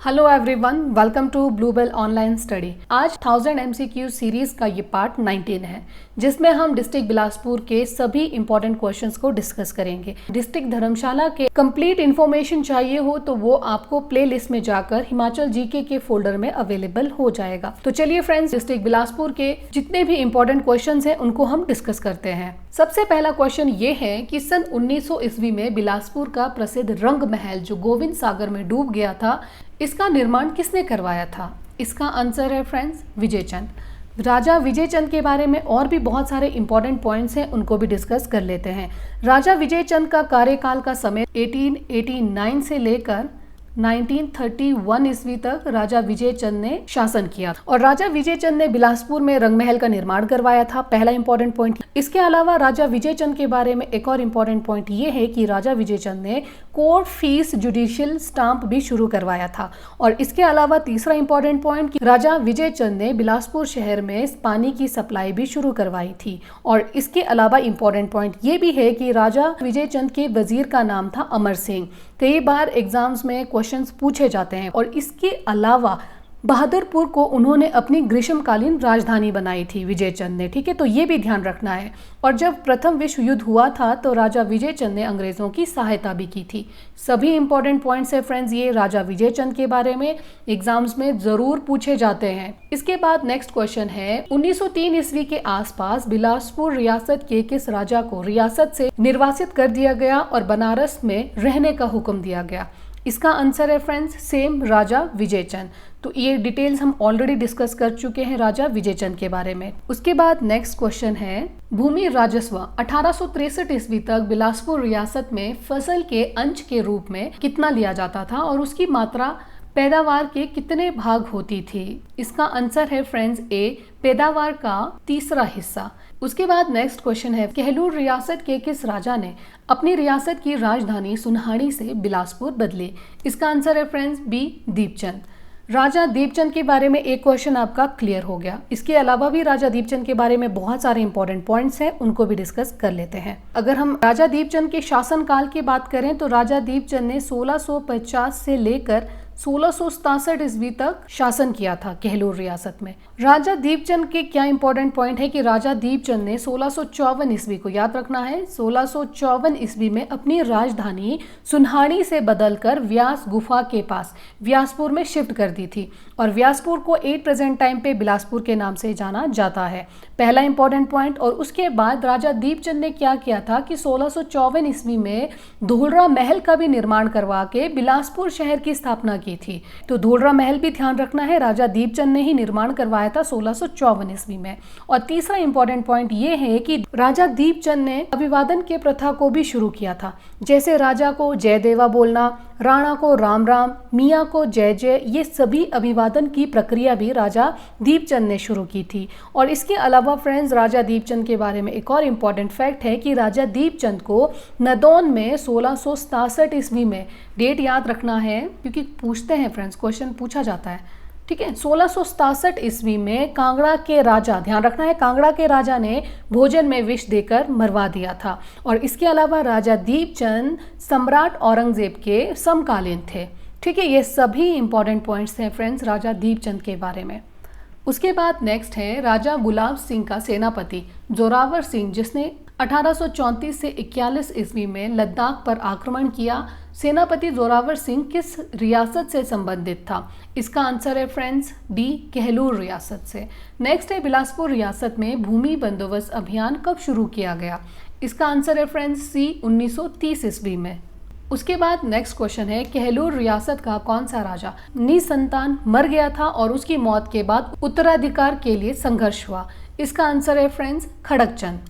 Hello everyone, welcome to Bluebell online study. आज 1000 MCQ series का ये पार्ट 19 है, जिसमें हम डिस्ट्रिक्ट बिलासपुर के सभी इंपॉर्टेंट क्वेश्चंस को डिस्कस करेंगे। डिस्ट्रिक्ट धर्मशाला के कंप्लीट इन्फॉर्मेशन चाहिए हो तो वो आपको प्लेलिस्ट में जाकर हिमाचल जीके के फोल्डर में अवेलेबल हो जाएगा। तो चलिए फ्रेंड्स, डिस्ट्रिक्ट बिलासपुर के जितने भी इंपॉर्टेंट क्वेश्चंस हैं उनको हम डिस्कस करते हैं। सबसे पहला क्वेश्चन ये है कि सन 1900 ईस्वी में बिलासपुर का प्रसिद्ध रंग महल जो गोविंद सागर में डूब गया था, इसका निर्माण किसने करवाया था? इसका आंसर है फ्रेंड्स विजयचंद। राजा विजयचंद के बारे में और भी बहुत सारे इंपॉर्टेंट पॉइंट्स हैं, उनको भी डिस्कस कर लेते हैं। राजा विजयचंद का कार्यकाल का समय 1889 से लेकर 1931 ईस्वी तक राजा विजयचंद ने शासन किया और राजा विजयचंद ने बिलासपुर में रंगमहल का निर्माण करवाया था। पहला इंपॉर्टेंट पॉइंट। इसके अलावा राजा विजयचंद के बारे में एक और इंपॉर्टेंट पॉइंट ये है कि राजा विजयचंद ने कोर्ट फीस जुडिशियल स्टाम्प भी शुरू करवाया था। और इसके अलावा तीसरा इंपॉर्टेंट पॉइंट, राजा विजयचंद ने बिलासपुर शहर में पानी की सप्लाई भी शुरू करवाई थी। और इसके अलावा इंपॉर्टेंट पॉइंट ये भी है कि राजा विजयचंद के वजीर का नाम था अमर सिंह। कई बार एग्जाम्स में क्वेश्चंस पूछे जाते हैं। और इसके अलावा बहादुरपुर को उन्होंने अपनी ग्रीष्मकालीन राजधानी बनाई थी विजयचंद ने, ठीक है, तो ये भी ध्यान रखना है। और जब प्रथम विश्व युद्ध हुआ था तो राजा विजयचंद ने अंग्रेजों की सहायता भी की थी। सभी इंपॉर्टेंट पॉइंट्स है फ्रेंड्स, ये राजा विजयचंद के बारे में एग्जाम्स में जरूर पूछे जाते हैं। इसके बाद नेक्स्ट क्वेश्चन है, 1903 ईस्वी के आसपास बिलासपुर रियासत के किस राजा को रियासत से निर्वासित कर दिया गया और बनारस में रहने का हुक्म दिया गया? इसका आंसर है फ्रेंड्स सेम राजा विजयचंद। तो ये डिटेल्स हम ऑलरेडी डिस्कस कर चुके हैं राजा विजयचंद के बारे में। उसके बाद नेक्स्ट क्वेश्चन है, भूमि राजस्व 1863 ईस्वी तक बिलासपुर रियासत में फसल के अंश के रूप में कितना लिया जाता था और उसकी मात्रा पैदावार के कितने भाग होती थी? इसका आंसर है फ्रेंड्स ए, पैदावार का तीसरा हिस्सा। उसके बाद नेक्स्ट क्वेश्चन है, कहलूर रियासत के किस राजा ने अपनी रियासत की राजधानी सुनहाड़ी से बिलासपुर बदली? इसका आंसर है फ्रेंड्स बी, दीपचंद। राजा दीपचंद के बारे में एक क्वेश्चन आपका क्लियर हो गया। इसके अलावा भी राजा दीपचंद के बारे में बहुत सारे इंपॉर्टेंट पॉइंट्स हैं, उनको भी डिस्कस कर लेते हैं। अगर हम राजा दीपचंद के शासनकाल की बात करें तो राजा दीपचंद ने 1650 से लेकर 1667 ईस्वी तक शासन किया था कहलूर रियासत में। राजा दीपचंद के क्या इंपॉर्टेंट पॉइंट है कि राजा दीपचंद ने 1654 ईस्वी को याद रखना है, 1654 ईस्वी में अपनी राजधानी सुनहाड़ी से बदलकर व्यास गुफा के पास व्यासपुर में शिफ्ट कर दी थी। और व्यासपुर को एट प्रेजेंट टाइम पे बिलासपुर के नाम से जाना जाता है। पहला इंपॉर्टेंट पॉइंट। और उसके बाद राजा दीपचंद ने क्या किया था कि 1654 ईस्वी में धोलरा महल का भी निर्माण करवा के बिलासपुर शहर की स्थापना की थी। तो धोलरा महल भी ध्यान रखना है, राजा दीपचंद ने ही निर्माण करवाया था 1654 ईस्वी में। और तीसरा इंपॉर्टेंट पॉइंट ये है कि राजा दीपचंद ने अभिवादन के प्रथा को भी शुरू किया था। जैसे राजा को जय देवा बोलना, राणा को राम राम, मियाँ को जय जय, ये सभी अभिवादन की प्रक्रिया भी राजा दीपचंद ने शुरू की थी। और इसके अलावा फ्रेंड्स, राजा दीपचंद के बारे में एक और इम्पॉर्टेंट फैक्ट है कि राजा दीपचंद को नदौन में 1667 ईस्वी में, डेट याद रखना है क्योंकि पूछते हैं फ्रेंड्स, क्वेश्चन पूछा जाता है, ठीक है। 1667 ईस्वी में कांगड़ा के राजा, ध्यान रखना है, कांगड़ा के राजा ने भोजन में विष देकर मरवा दिया था। और इसके अलावा राजा दीपचंद सम्राट औरंगजेब के समकालीन थे, ठीक है। ये सभी इंपॉर्टेंट पॉइंट्स हैं फ्रेंड्स राजा दीपचंद के बारे में। उसके बाद नेक्स्ट है राजा गुलाब सिंह का सेनापति जोरावर सिंह, जिसने 1834 से 41 ईस्वी में लद्दाख पर आक्रमण किया। सेनापति जोरावर सिंह किस रियासत से संबंधित था? इसका आंसर है फ्रेंड्स डी, कहलूर रियासत से। नेक्स्ट है, बिलासपुर रियासत में भूमि बंदोबस्त अभियान कब शुरू किया गया? इसका आंसर है फ्रेंड्स सी, 1930 ईस्वी में। उसके बाद नेक्स्ट क्वेश्चन है, कहलूर रियासत का कौन सा राजा निसंतान मर गया था और उसकी मौत के बाद उत्तराधिकार के लिए संघर्ष हुआ? इसका आंसर है फ्रेंड्स खड़गचंद।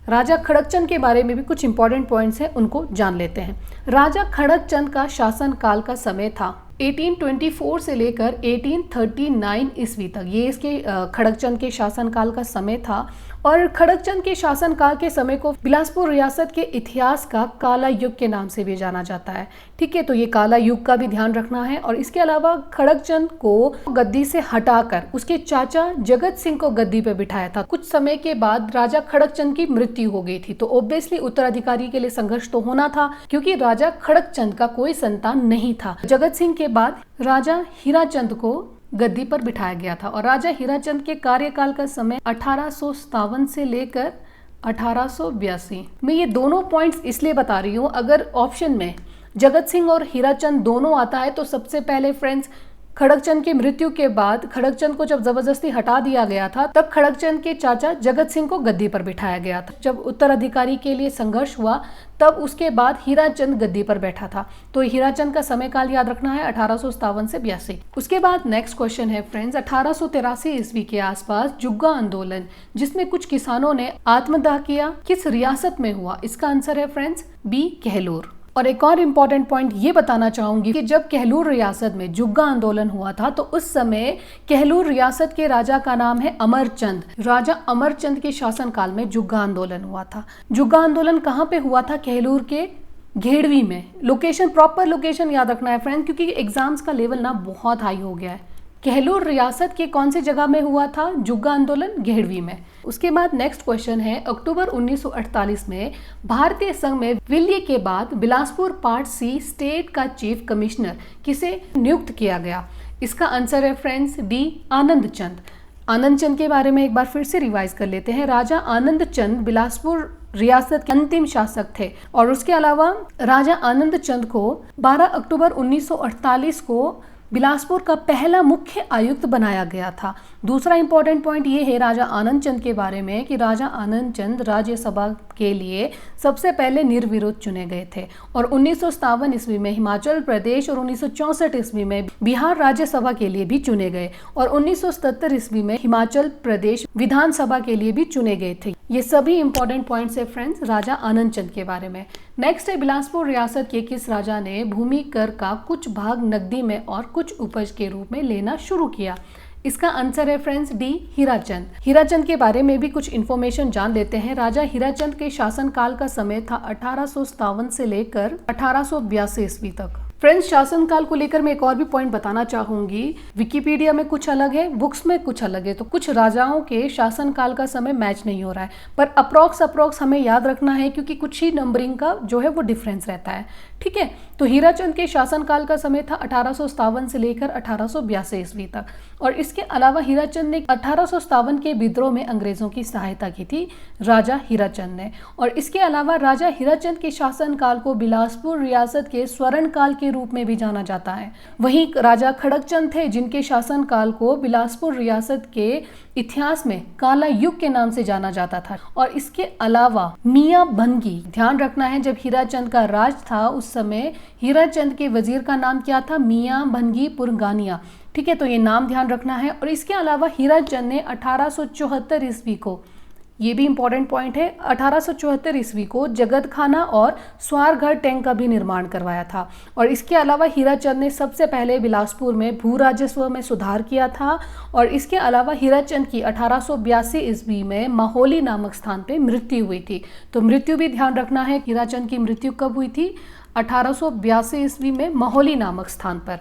राजा खड़गचंद के बारे में भी कुछ इंपॉर्टेंट पॉइंट्स हैं, उनको जान लेते हैं। राजा खड़गचंद का शासन काल का समय था 1824 से लेकर 1839 ईस्वी तक, ये इसके खड़गचंद के शासनकाल का समय था। और खड़गचंद के शासनकाल के समय को बिलासपुर रियासत के इतिहास का काला युग के नाम से भी जाना जाता है, ठीक है। तो ये काला युग का भी ध्यान रखना है। और इसके अलावा खड़गचंद को गद्दी से हटाकर उसके चाचा जगत सिंह को गद्दी पे बिठाया था। कुछ समय के बाद राजा खड़गचंद की मृत्यु हो गई थी, तो ऑब्वियसली उत्तराधिकारी के लिए संघर्ष तो होना था, क्योंकि राजा खड़गचंद का कोई संतान नहीं था। जगत सिंह के बाद राजा हीराचंद को गद्दी पर बिठाया गया था और राजा हीराचंद के कार्यकाल का समय 1857 से लेकर 1882। मैं ये दोनों पॉइंट्स इसलिए बता रही हूँ, अगर ऑप्शन में जगत सिंह और हीराचंद दोनों आता है तो सबसे पहले फ्रेंड्स खड़गचंद की मृत्यु के बाद खड़गचंद को जब जबरदस्ती हटा दिया गया था तब खड़गचंद के चाचा जगत सिंह को गद्दी पर बिठाया गया था। जब उत्तराधिकारी के लिए संघर्ष हुआ तब उसके बाद हीराचंद गद्दी पर बैठा था। तो हीराचंद का समय काल याद रखना है 1857 से 82। उसके बाद नेक्स्ट क्वेश्चन है फ्रेंड्स 1883 ईस्वी के आसपास जुग्गा आंदोलन जिसमें कुछ किसानों ने आत्मदाह किया, किस रियासत में हुआ? इसका आंसर है फ्रेंड्स बी कहलूर। और एक और इम्पॉर्टेंट पॉइंट ये बताना चाहूंगी कि जब कहलूर रियासत में जुग्गा आंदोलन हुआ था तो उस समय कहलूर रियासत के राजा का नाम है अमरचंद। राजा अमरचंद के शासनकाल में जुग्गा आंदोलन हुआ था। जुग्गा आंदोलन कहाँ पे हुआ था? कहलूर के घेड़वी में। लोकेशन, प्रॉपर लोकेशन याद रखना है फ्रेंड, क्योंकि एग्जाम्स का लेवल ना बहुत हाई हो गया है। कहलूर रियासत के कौन सी जगह में हुआ था जुग्गा आंदोलन? घेड़वी में। उसके बाद नेक्स्ट क्वेश्चन है अक्टूबर 1948 में भारतीय संघ में विलय के बाद बिलासपुर पार्ट सी स्टेट का चीफ कमिश्नर किसे नियुक्त किया गया? इसका आंसर है फ्रेंड्स डी आनंद चंद। आनंद चंद के बारे में एक बार फिर से रिवाइज कर लेते हैं। राजा आनंद चंद बिलासपुर रियासत के अंतिम शासक थे और उसके अलावा राजा आनंद चंद को 12 अक्टूबर 1948 को बिलासपुर का पहला मुख्य आयुक्त बनाया गया था। दूसरा इंपॉर्टेंट पॉइंट ये है राजा आनंद चंद के बारे में कि राजा आनंद चंद राज्यसभा के लिए सबसे पहले निर्विरोध चुने गए थे और 1957 ईस्वी में हिमाचल प्रदेश और 1964 ईस्वी में बिहार राज्यसभा के लिए भी चुने गए और 1977 ईस्वी में हिमाचल प्रदेश विधानसभा के लिए भी चुने गए थे। ये सभी इंपॉर्टेंट पॉइंट्स है फ्रेंड्स राजा आनंद चंद के बारे में। नेक्स्ट है बिलासपुर रियासत के किस राजा ने भूमि कर का कुछ भाग नकदी में और कुछ उपज के रूप में लेना शुरू किया? इसका आंसर है फ्रेंड्स डी हीराचंद। हीराचंद के बारे में भी कुछ इन्फॉर्मेशन जान लेते हैं। राजा हीराचंद के शासनकाल का समय था 1857 से लेकर 1882 ईस्वी तक। फ्रेंड्स शासनकाल को लेकर मैं एक और भी पॉइंट बताना चाहूंगी। विकिपीडिया में कुछ अलग है, बुक्स में कुछ अलग है, तो कुछ राजाओं के शासनकाल का समय मैच नहीं हो रहा है, पर अप्रोक्स हमें याद रखना है क्योंकि कुछ ही नंबरिंग का जो है वो डिफरेंस रहता है। ठीक है, तो हीराचंद के शासनकाल का समय था 1857 से लेकर 1882 ईस्वी तक और इसके अलावा हीराचंद ने 1857 के विद्रोह में अंग्रेजों की सहायता की थी राजा हीराचंद ने। और इसके अलावा राजा हीराचंद के शासनकाल को बिलासपुर रियासत के स्वर्ण काल के रूप में भी जाना जाता है। वहीं राजा खड़गचंद थे जिनके शासनकाल को बिलासपुर रियासत के इतिहास में काला युग के नाम से जाना जाता था। और इसके अलावा मियां भंगी, ध्यान रखना है जब हीराचंद का राज था उस समय हीराचंद के वजीर का नाम क्या था? मियां भंगी पुरगानिया। ठीक है, तो ये नाम ध्यान रखना है। और इसके अलावा हीराचंद ने 1874 ईस्वी को, ये भी इंपॉर्टेंट पॉइंट है, 1874 ईस्वी को जगत खाना और स्वारघर टैंक का भी निर्माण करवाया था। और इसके अलावा हीराचंद ने सबसे पहले बिलासपुर में भू राजस्व में सुधार किया था। और इसके अलावा हीराचंद की 1882 ईस्वी में माहौली नामक स्थान पे मृत्यु हुई थी। तो मृत्यु भी ध्यान रखना है, हीराचंद की मृत्यु कब हुई थी? 1882 ईस्वी में माहौली नामक स्थान पर।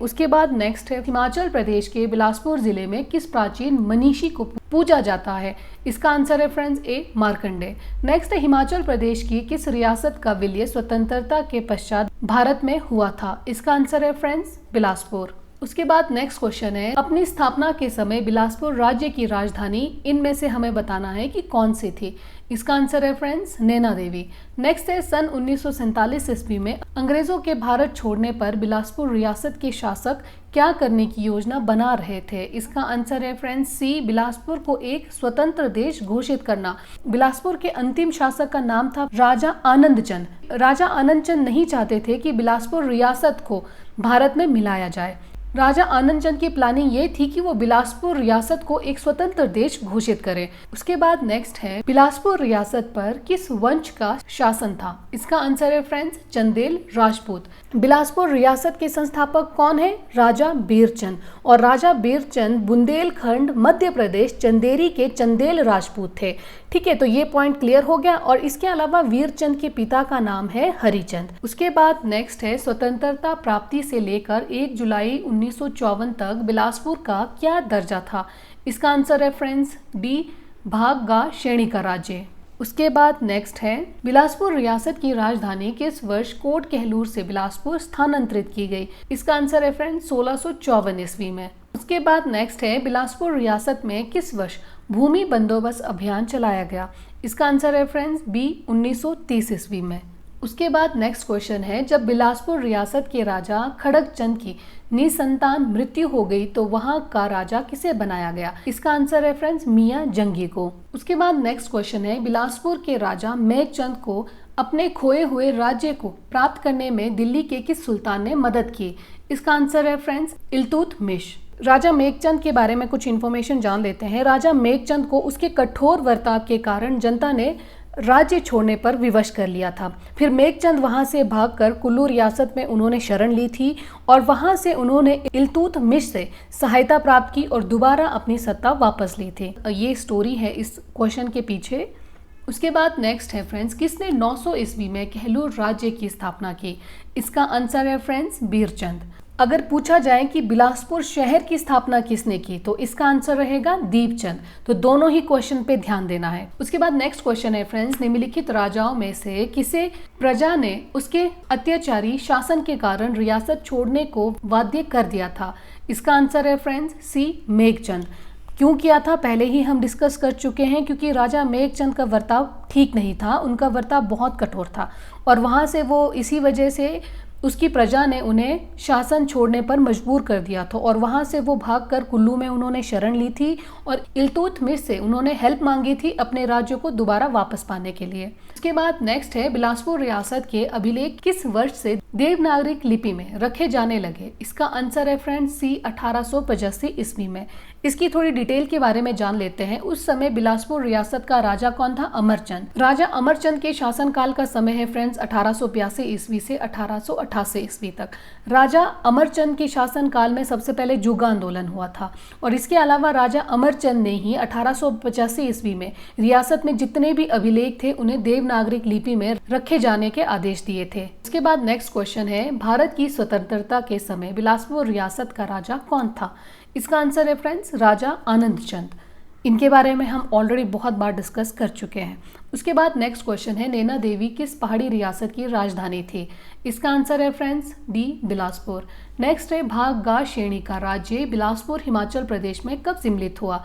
उसके बाद नेक्स्ट है हिमाचल प्रदेश के बिलासपुर जिले में किस प्राचीन मनीषी को पूजा जाता है? इसका आंसर है फ्रेंड्स ए मार्कंडे। नेक्स्ट है हिमाचल प्रदेश की किस रियासत का विलय स्वतंत्रता के पश्चात भारत में हुआ था? इसका आंसर है फ्रेंड्स बिलासपुर। उसके बाद नेक्स्ट क्वेश्चन है अपनी स्थापना के समय बिलासपुर राज्य की राजधानी इनमें से हमें बताना है कि कौन सी थी? इसका आंसर है फ्रेंड्स नैना देवी। नेक्स्ट है सन 1947 ईस्वी में अंग्रेजों के भारत छोड़ने पर बिलासपुर रियासत के शासक क्या करने की योजना बना रहे थे? इसका आंसर है फ्रेंड्स सी बिलासपुर को एक स्वतंत्र देश घोषित करना। बिलासपुर के अंतिम शासक का नाम था राजा आनंद चंद। राजा आनंद चंद नहीं चाहते थे कि बिलासपुर रियासत को भारत में मिलाया जाए। राजा आनंद चंद की प्लानिंग ये थी कि वो बिलासपुर रियासत को एक स्वतंत्र देश घोषित करें। उसके बाद नेक्स्ट है बिलासपुर रियासत पर किस वंश का शासन था? इसका आंसर है फ्रेंड्स चंदेल राजपूत। बिलासपुर रियासत के संस्थापक कौन है? राजा बीरचंद। और राजा बीरचंद बुंदेलखंड मध्य प्रदेश चंदेरी के चंदेल राजपूत थे। ठीक है, तो ये पॉइंट क्लियर हो गया। और इसके अलावा वीरचंद के पिता का नाम है हरिचंद। उसके बाद नेक्स्ट है स्वतंत्रता प्राप्ति से लेकर 1 जुलाई 1954 तक बिलासपुर का क्या दर्जा था? इसका आंसर है फ्रेंड्स डी भाग गा श्रेणी का राज्य। उसके बाद नेक्स्ट है बिलासपुर रियासत की राजधानी किस वर्ष कोट कहलूर से बिलासपुर स्थानांतरित की गई? इसका आंसर है फ्रेंड्स 1654 ईस्वी में। उसके बाद नेक्स्ट है बिलासपुर रियासत में किस वर्ष भूमि बंदोबस्त अभियान चलाया गया? इसका आंसर है फ्रेंड्स बी 1930 ईस्वी में। उसके बाद नेक्स्ट क्वेश्चन है जब बिलासपुर रियासत के राजा खड़गचंद की निसंतान मृत्यु हो गई तो वहां का राजा किसे बनाया गया? इसका आंसर है फ्रेंड्स मियां जंगी को। उसके बाद नेक्स्ट क्वेश्चन है बिलासपुर के राजा मेघचंद को अपने खोए हुए राज्य को प्राप्त करने में दिल्ली के किस सुल्तान ने मदद की? इसका आंसर है फ्रेंड्स इल्तुतमिश। राजा मेघचंद के बारे में कुछ इन्फॉर्मेशन जान लेते हैं। राजा मेघचंद को उसके कठोर बर्ताव के कारण जनता ने राज्य छोड़ने पर विवश कर लिया था। फिर मेघचंद वहां से भागकर कुल्लू रियासत में उन्होंने शरण ली थी और वहां से उन्होंने इल्तुतमिश से सहायता प्राप्त की और दोबारा अपनी सत्ता वापस ली थी। ये स्टोरी है इस क्वेश्चन के पीछे। उसके बाद नेक्स्ट है फ्रेंड्स किसने 900 ईस्वी में कहलूर राज्य की स्थापना की? इसका आंसर है फ्रेंड्स बीरचंद। अगर पूछा जाए कि बिलासपुर शहर की स्थापना किसने की तो इसका आंसर रहेगा दीपचंद। तो दोनों ही क्वेश्चन पे ध्यान देना है। उसके बाद नेक्स्ट क्वेश्चन है फ्रेंड्स निम्नलिखित राजाओं में से किसे प्रजा ने उसके अत्याचारी शासन के कारण रियासत छोड़ने को बाध्य कर दिया था? इसका आंसर है फ्रेंड्स सी मेघचंद। क्यों किया था पहले ही हम डिस्कस कर चुके हैं, क्योंकि राजा मेघचंद का बर्ताव ठीक नहीं था, उनका बर्ताव बहुत कठोर था और वहां से वो इसी वजह से उसकी प्रजा ने उन्हें शासन छोड़ने पर मजबूर कर दिया था और वहां से वो भागकर कुल्लू में उन्होंने शरण ली थी और इल्तुतमिश से उन्होंने हेल्प मांगी थी अपने राज्य को दोबारा वापस पाने के लिए। इसके बाद नेक्स्ट है बिलासपुर रियासत के अभिलेख किस वर्ष से देवनागरिक लिपि में रखे जाने लगे? इसका आंसर है फ्रेंड सी 1885 ईस्वी में। इसकी थोड़ी डिटेल के बारे में जान लेते हैं। उस समय बिलासपुर रियासत का राजा कौन था? अमरचंद। राजा अमरचंद के शासनकाल का समय है फ्रेंड्स 1882 ईस्वी से 1888 ईस्वी तक। राजा अमरचंद के शासनकाल में सबसे पहले जुगा आंदोलन हुआ था और इसके अलावा राजा अमरचंद ने ही 1885 ईस्वी में रियासत में जितने भी अभिलेख थे उन्हें देवनागरिक लिपि में रखे जाने के आदेश दिए थे। इसके बाद नेक्स्ट क्वेश्चन है भारत की स्वतंत्रता के समय बिलासपुर रियासत का राजा कौन था? इसका आंसर है फ्रेंड्स राजा आनंद चंद। इनके बारे में हम ऑलरेडी बहुत बार डिस्कस कर चुके हैं। उसके बाद नेक्स्ट क्वेश्चन है नैना देवी किस पहाड़ी रियासत की राजधानी थी? इसका आंसर है फ्रेंड्स डी बिलासपुर। नेक्स्ट है भाग गा श्रेणी का राज्य बिलासपुर हिमाचल प्रदेश में कब सम्मिलित हुआ?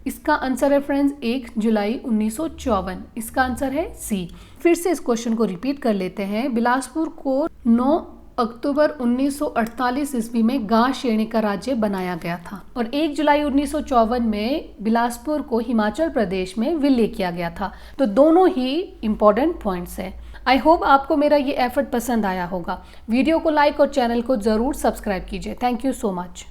इसका आंसर है फ्रेंड्स 1 जुलाई 1954। इसका आंसर है सी। फिर से इस क्वेश्चन को रिपीट कर लेते हैं। बिलासपुर को 9 अक्टूबर 1948 ईस्वी में गा श्रेणी का राज्य बनाया गया था और 1 जुलाई 1954 में बिलासपुर को हिमाचल प्रदेश में विलय किया गया था। तो दोनों ही इंपॉर्टेंट पॉइंट्स हैं। आई होप आपको मेरा ये एफर्ट पसंद आया होगा। वीडियो को लाइक और चैनल को जरूर सब्सक्राइब कीजिए। Thank you so much.